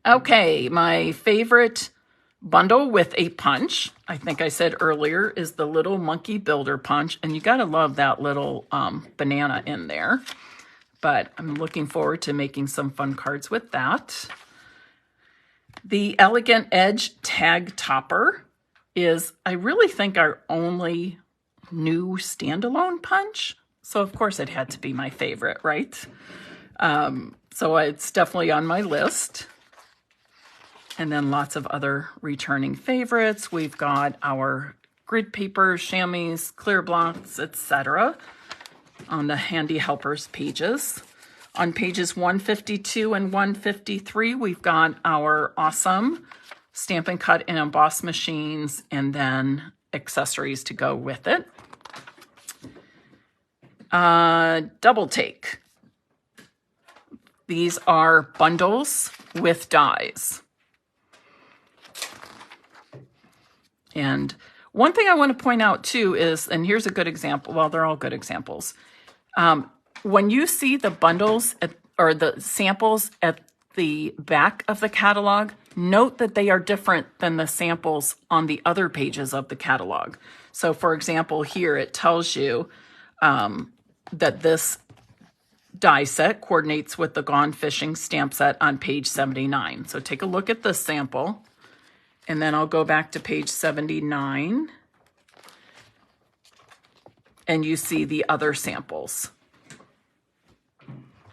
Okay, my favorite bundle with a punch, I think I said earlier, is the little monkey builder punch, and you gotta love that little banana in there. But I'm looking forward to making some fun cards with that. The Elegant Edge tag topper is, I really think, our only new standalone punch. So of course it had to be my favorite, right? So it's definitely on my list. And then lots of other returning favorites. We've got our grid paper, chamois, clear blocks, etc. on the Handy Helpers pages. On pages 152 and 153, we've got our awesome Stampin' Cut and Emboss machines, and then accessories to go with it. Double Take. These are bundles with dies. And one thing I want to point out too is, and here's a good example, well, they're all good examples. When you see the bundles or the samples at the back of the catalog, note that they are different than the samples on the other pages of the catalog. So for example, here it tells you that this die set coordinates with the Gone Fishing stamp set on page 79. So take a look at this sample, and then I'll go back to page 79, and you see the other samples.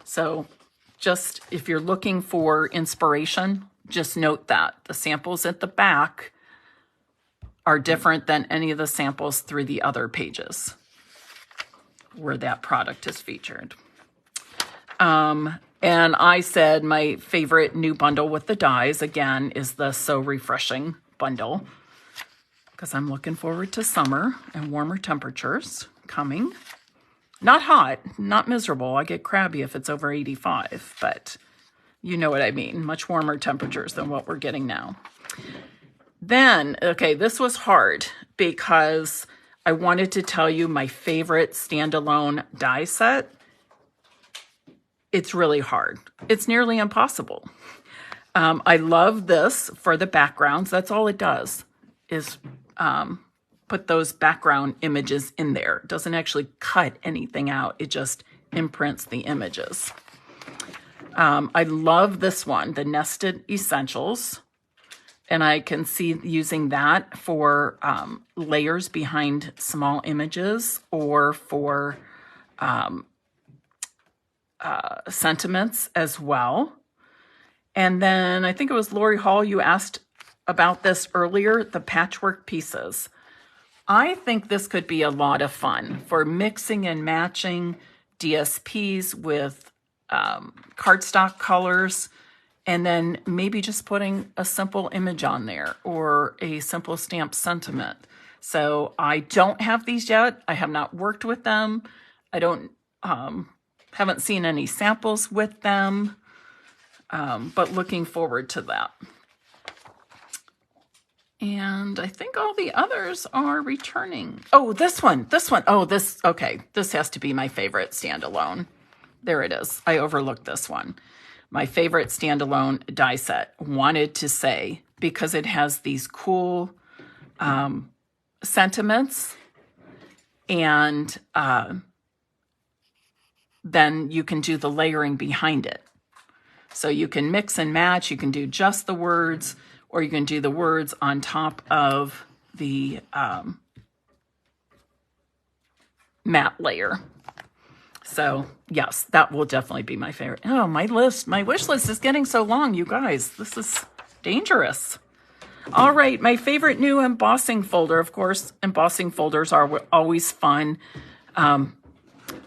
So just if you're looking for inspiration, just note that the samples at the back are different than any of the samples through the other pages where that product is featured. And I said my favorite new bundle with the dies, again, is the So Refreshing bundle, because I'm looking forward to summer and warmer temperatures coming. Not hot, not miserable. I get crabby if it's over 85, but you know what I mean. Much warmer temperatures than what we're getting now. Then, okay, this was hard because I wanted to tell you my favorite standalone die set. It's really hard. It's nearly impossible. I love this for the backgrounds. That's all it does is put those background images in there. It doesn't actually cut anything out. It just imprints the images. I love this one, the Nested Essentials. And I can see using that for layers behind small images or for sentiments as well. And then I think it was Lori Hall, you asked about this earlier, the patchwork pieces. I think this could be a lot of fun for mixing and matching DSPs with cardstock colors, and then maybe just putting a simple image on there or a simple stamp sentiment. So I don't have these yet. I have not worked with them. I don't haven't seen any samples with them, but looking forward to that. And I think all the others are returning. Oh, this one. Oh, okay. This has to be my favorite standalone. There it is. I overlooked this one. My favorite standalone die set. Wanted to say, because it has these cool sentiments, and then you can do the layering behind it. So you can mix and match. You can do just the words, or you can do the words on top of the matte layer. So yes, that will definitely be my favorite. Oh, my wish list is getting so long, you guys. This is dangerous. All right, my favorite new embossing folder. Of course, embossing folders are always fun.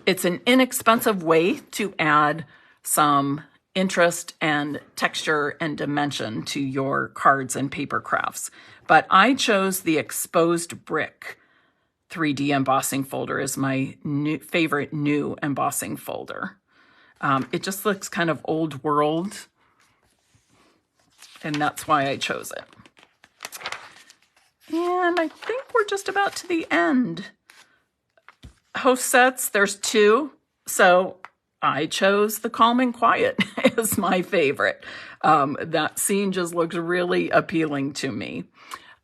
It's an inexpensive way to add some interest and texture and dimension to your cards and paper crafts. But I chose the exposed brick 3D embossing folder as my favorite new embossing folder. It just looks kind of old world, and that's why I chose it. And I think we're just about to the end. Host sets, there's 2. So I chose the Calm and Quiet as my favorite. That scene just looks really appealing to me.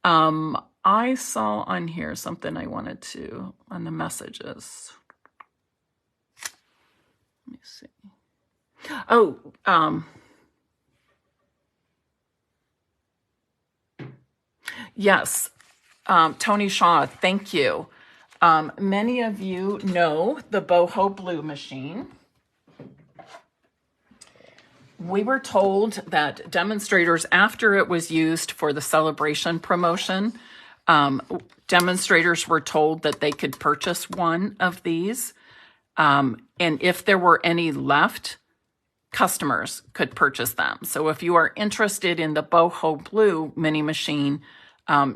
I saw on here something I wanted to, on the messages. Let me see. Oh, yes. Tony Shaw, thank you. Many of you know the Boho Blue machine. We were told that demonstrators, after it was used for the celebration promotion, demonstrators were told that they could purchase one of these. And if there were any left, customers could purchase them. So if you are interested in the Boho Blue mini machine,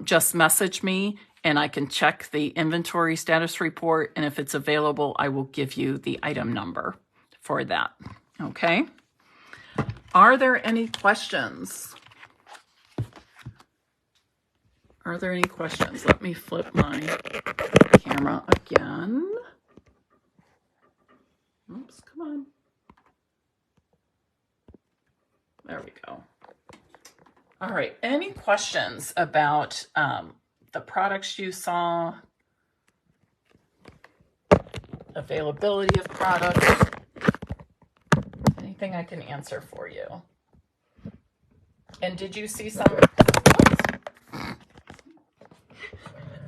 just message me and I can check the inventory status report. And if it's available, I will give you the item number for that. Okay. Are there any questions? Are there any questions? Let me flip my camera again. Oops, come on. There we go. All right, any questions about the products you saw, availability of products, anything I can answer for you? And did you see some? Oops.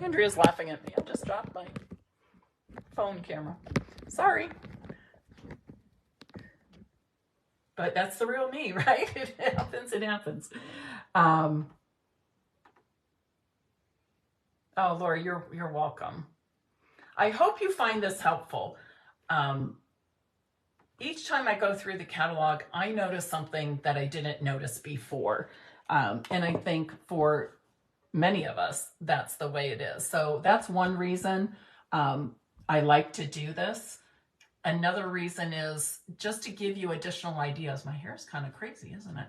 Andrea's laughing at me. I just dropped my phone camera. Sorry. But that's the real me, right? It happens, it happens. Oh, Laura, you're welcome. I hope you find this helpful. Each time I go through the catalog, I notice something that I didn't notice before. And I think for many of us, that's the way it is. So that's one reason I like to do this. Another reason is just to give you additional ideas. My hair is kind of crazy, isn't it?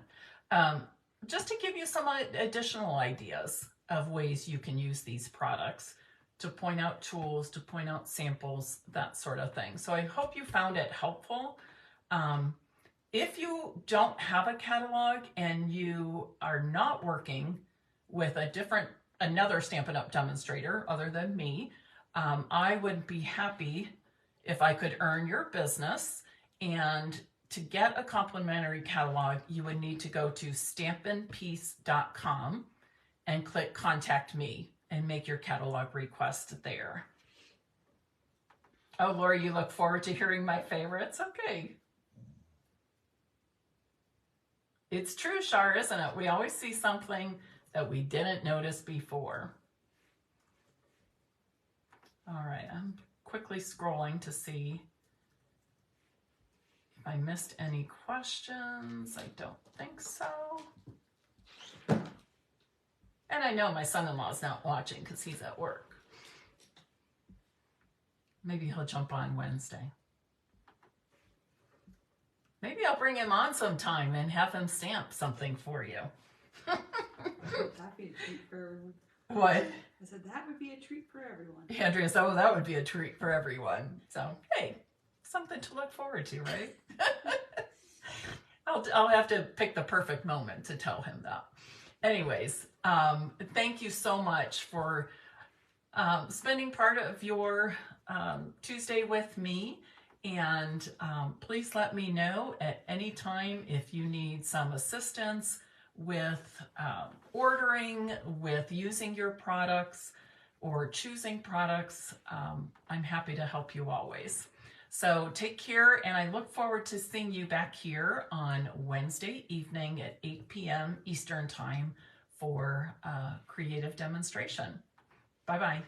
Just to give you some additional ideas of ways you can use these products, to point out tools, to point out samples, that sort of thing. So I hope you found it helpful. If you don't have a catalog and you are not working with another Stampin' Up! Demonstrator other than me, I would be happy if I could earn your business. And to get a complimentary catalog, you would need to go to stampinpiece.com and click Contact Me and make your catalog request there. Oh, Lori, you look forward to hearing my favorites? Okay. It's true, Shar, isn't it? We always see something that we didn't notice before. All right, I'm quickly scrolling to see if I missed any questions. I don't think so. And I know my son-in-law's not watching because he's at work. Maybe he'll jump on Wednesday. Maybe I'll bring him on sometime and have him stamp something for you. That'd be a treat for everyone. What? I said that would be a treat for everyone. Andrea said, oh, that would be a treat for everyone. So, hey, something to look forward to, right? I'll have to pick the perfect moment to tell him that. Anyways, thank you so much for spending part of your Tuesday with me. And please let me know at any time if you need some assistance with ordering, with using your products, or choosing products. I'm happy to help you always. So take care, and I look forward to seeing you back here on Wednesday evening at 8 p.m. Eastern Time for a creative demonstration. Bye-bye.